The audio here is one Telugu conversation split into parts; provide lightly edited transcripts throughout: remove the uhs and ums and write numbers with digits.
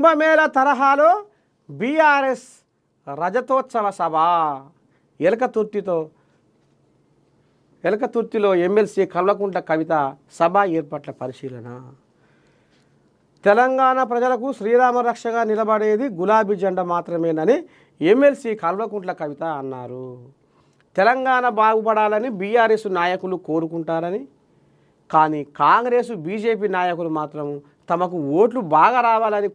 కుంభమేళ తరహాలో బీఆర్ఎస్ రజతోత్సవ సభ ఎలకతుర్తిలో ఎమ్మెల్సీ కల్వకుంట్ల కవిత సభ ఏర్పాట్ల పరిశీలన. తెలంగాణ ప్రజలకు శ్రీరామ రక్షగా నిలబడేది గులాబీ జెండా మాత్రమేనని ఎమ్మెల్సీ కల్వకుంట్ల కవిత అన్నారు. తెలంగాణ బాగుపడాలని బీఆర్ఎస్ నాయకులు కోరుకుంటారని, కానీ కాంగ్రెస్ బీజేపీ నాయకులు మాత్రం తమకు ఓట్లు బాగా రావాలని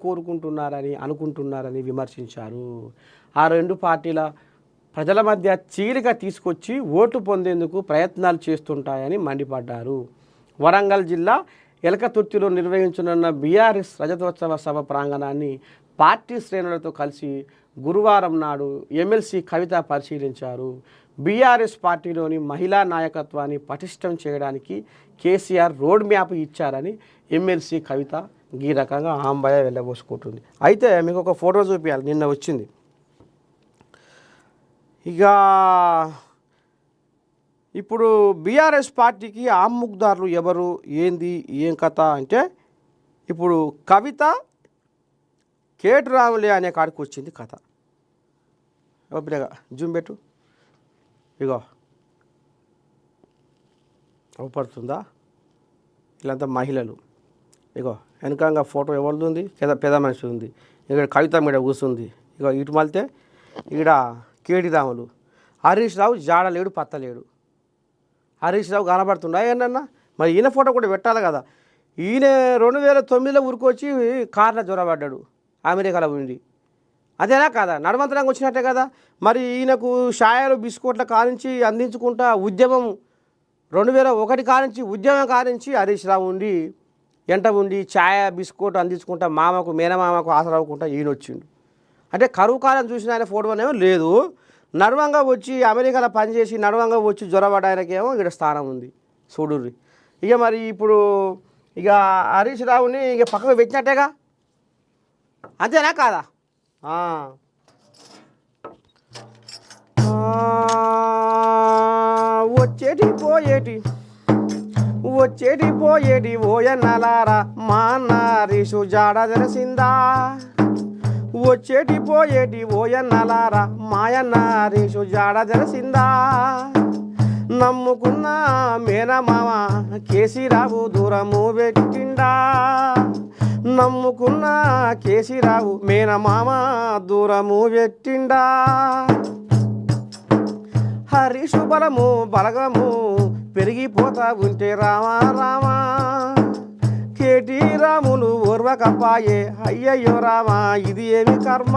అనుకుంటున్నారని విమర్శించారు. ఆ రెండు పార్టీల ప్రజల మధ్య చీలిక తీసుకొచ్చి ఓట్లు పొందేందుకు ప్రయత్నాలు చేస్తుంటాయని మండిపడ్డారు. వరంగల్ జిల్లా ఎలకతుర్తిలో నిర్వహించనున్న బీఆర్ఎస్ రజతోత్సవ సభ ప్రాంగణాన్ని పార్టీ శ్రేణులతో కలిసి గురువారం నాడు ఎమ్మెల్సీ కవిత పరిశీలించారు. బీఆర్ఎస్ పార్టీలోని మహిళా నాయకత్వాన్ని పటిష్టం చేయడానికి కేసీఆర్ రోడ్ మ్యాప్ ఇచ్చారని ఎమ్మెల్సీ కవిత ఈ రకంగా ఆంబయ వెళ్ళబోసుకుంటుంది. అయితే మీకు ఒక ఫోటో చూపించాలి, నిన్న వచ్చింది. ఇక ఇప్పుడు బీఆర్ఎస్ పార్టీకి ఆముగ్దారులు ఎవరు, ఏంది, ఏం కథ అంటే, ఇప్పుడు కవిత కేటు రాములే అనే కాడికి వచ్చింది కథ. బిడ్డగా జూమ్ పెట్టు, ఇగో అవపడుతుందా? వీళ్ళంతా మహిళలు. ఇగో వెనకంగా ఫోటో ఎవరిది ఉంది? పెద్ద మనిషి ఉంది. ఇక్కడ కవిత మీద కూర్చుంది. ఇగో ఇటు మళ్తే ఇక్కడ కేటీ రాములు. హరీష్ రావు జాడలేడు, పత్తలేడు. హరీష్ రావు కనబడుతుండా ఏంటన్నా? మరి ఈయన ఫోటో కూడా పెట్టాలి కదా. ఈయన 2009లో ఊరికొచ్చి కార్లో జ్వరపడ్డాడు, అమెరికాలో ఉండి. అదేనా కాదా? నడవంతరంగా వచ్చినట్టే కదా. మరి ఈయనకు షాయాలు బిస్కెట్ల కానించి అందించుకుంటా ఉద్యమం 2001 కానించి ఉద్యమం కానించి హరీష్ రావు ఉండి ఎంట ఉండి ఛాయ బిస్కెట్ అందించుకుంటా మామకు మేనమామకు ఆసరవుకుంటా ఈయన వచ్చిండు. అంటే కరువు కాలం చూసిన ఆయన ఫోటో అనేమో లేదు. నడవంగా వచ్చి అమెరికాలో పనిచేసి నడవంగా వచ్చి జ్వరపడడానికేమో ఇక్కడ స్థానం ఉంది చూడుర్రి. ఇక మరి ఇప్పుడు ఇక హరీష్ రావుని ఇక పక్కకు పెట్టినట్టేగా, అంతేనా కాదా? వచ్చేటి పోయేటి ఓయన్నలారా మా నారీషు జాడ తెలిసిందా. వచ్చేటి పోయేటి ఓయన్నలారా మాయన్నారీషు జాడ తెలిసిందా. నమ్ముకున్న మేనమామ కేసీరావు దూరము పెట్టిండా. నమ్ముకున్న కేసీరావు మేనమామ దూరము పెట్టిండా. హరీషు బలము బలగము పెరిగిపోతా ఉంటే రామా రామా. కేటీ రాములు ఓర్వకపాయే అయ్యయ్యో రామా ఇది ఏమి కర్మ.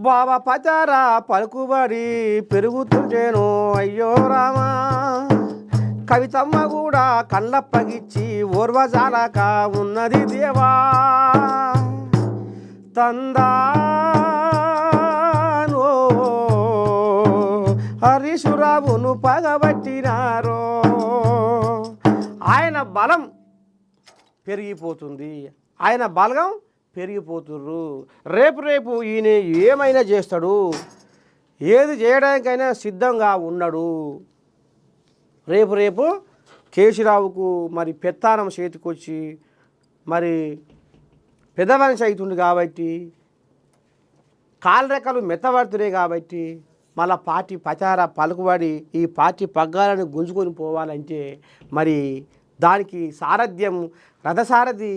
బాబా పచారా పలుకుబడి పెరుగుతుంటేను అయ్యో రామా. కవితమ్మ కూడా కళ్ళప్పగిచ్చి ఓర్వజాలక ఉన్నది దేవా. తందానో హరీషురావును పగబట్టినారో. ఆయన బలం పెరిగిపోతుంది, ఆయన బలగం పెరిగిపోతుర్రు. రేపు ఈయన ఏమైనా చేస్తాడు, ఏది చేయడానికైనా సిద్ధంగా ఉన్నాడు. రేపు కేసీరావుకు మరి పెత్తానం చేతికొచ్చి మరి పెద్ద మనిషి అవుతుంది కాబట్టి, కాళ్ళరెక్కలు మెత్తబడుతున్నాయి కాబట్టి, మళ్ళా పార్టీ పచార పలుకుబడి ఈ పార్టీ పగ్గాలను గుంజుకొని పోవాలంటే మరి దానికి సారథ్యం రథసారథి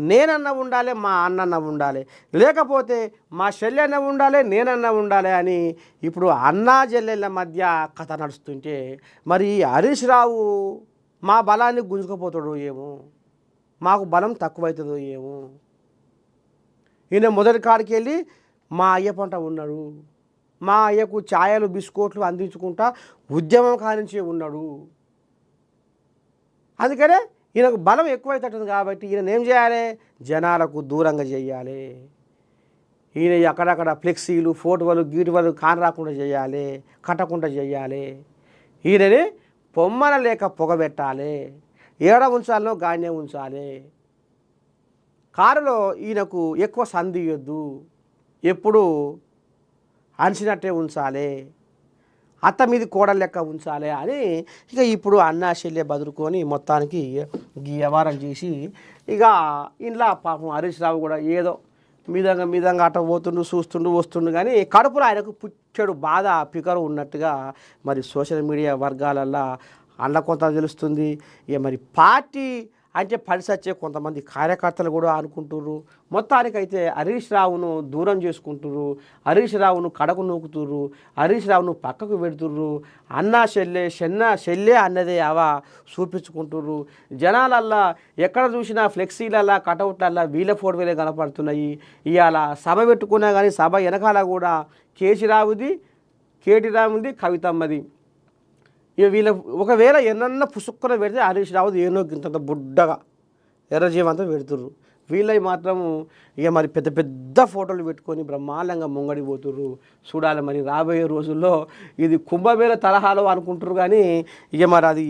నేనన్నా ఉండాలి, మా అన్నన్న ఉండాలి, లేకపోతే మా చెల్లెన్న ఉండాలి, నేనన్నా ఉండాలి అని ఇప్పుడు అన్నా చెల్లెళ్ళ మధ్య కథ నడుస్తుంటే మరి హరీష్ రావు మా బలాన్ని గుంజుకుపోతాడో ఏమో, మాకు బలం తక్కువవుతుందో ఏమో. ఈయన మొదటి కాడికి వెళ్ళి మా అయ్య పంట ఉన్నాడు, మా అయ్యకు ఛాయలు బిస్కెట్లు అందించుకుంటా ఉద్యమం కానించే ఉన్నాడు. అందుకనే ఈయనకు బలం ఎక్కువైతటుంది కాబట్టి ఈయన ఏం చేయాలి, జనాలకు దూరంగా చేయాలి. ఈయన అక్కడక్కడ ఫ్లెక్సీలు ఫోటోలు గీటువలు కాని రాకుండా చేయాలి, కట్టకుండా చేయాలి. ఈయనని పొమ్మన లేక పొగబెట్టాలి, ఏడ ఉంచాలో గానే ఉంచాలి. కారులో ఈయనకు ఎక్కువ సంధి ఇవ్వద్దు, ఎప్పుడు అనిసినట్టే ఉంచాలి. అత్త మీది కోడలు లెక్క ఉంచాలి అని ఇక ఇప్పుడు అన్నా చెల్లె బదులుకొని మొత్తానికి ఈ వ్యవహారం చేసి ఇక ఇంట్లో పాపం హరీష్ రావు కూడా ఏదో మీదంగా అట పోతుండు చూస్తుండు వస్తుండు కానీ కడుపులో ఆయనకు పుచ్చడు బాధ పికరు ఉన్నట్టుగా మరి సోషల్ మీడియా వర్గాలల్లో అండ్ల కొంత తెలుస్తుంది. ఇక మరి పార్టీ అంటే పరిసచ్చే కొంతమంది కార్యకర్తలు కూడా అనుకుంటుర్రు. మొత్తానికైతే హరీష్ రావును దూరం చేసుకుంటుర్రు, హరీష్ రావును కడకు నూకుతుర్రు, హరీష్ రావును పక్కకు పెడుతుర్రు. అన్నా చెల్లె అన్నదే అవా చూపించుకుంటుర్రు. జనాలల్లా ఎక్కడ చూసినా ఫ్లెక్సీలల్లా కటౌట్లల్లా వీళ్ళ ఫోటోలే కనపడుతున్నాయి. ఇవాళ సభ పెట్టుకున్నా కానీ సభ వెనకాల కూడా కేటీ రాముది కవితమ్మది. ఇక వీళ్ళ ఒకవేళ ఎన్నన్నా పుసుక్కున పెడితే హరీష్ రావు ఏనో ఇంత బుడ్డగా ఎర్రజీవంతా పెడుతుర్రు. వీళ్ళవి మాత్రము ఇక మరి పెద్ద పెద్ద ఫోటోలు పెట్టుకొని బ్రహ్మాండంగా ముంగడిపోతుర్రు. చూడాలి మరి రాబోయే రోజుల్లో ఇది కుంభమేళ తరహాలో అనుకుంటారు కానీ ఇక మరి అది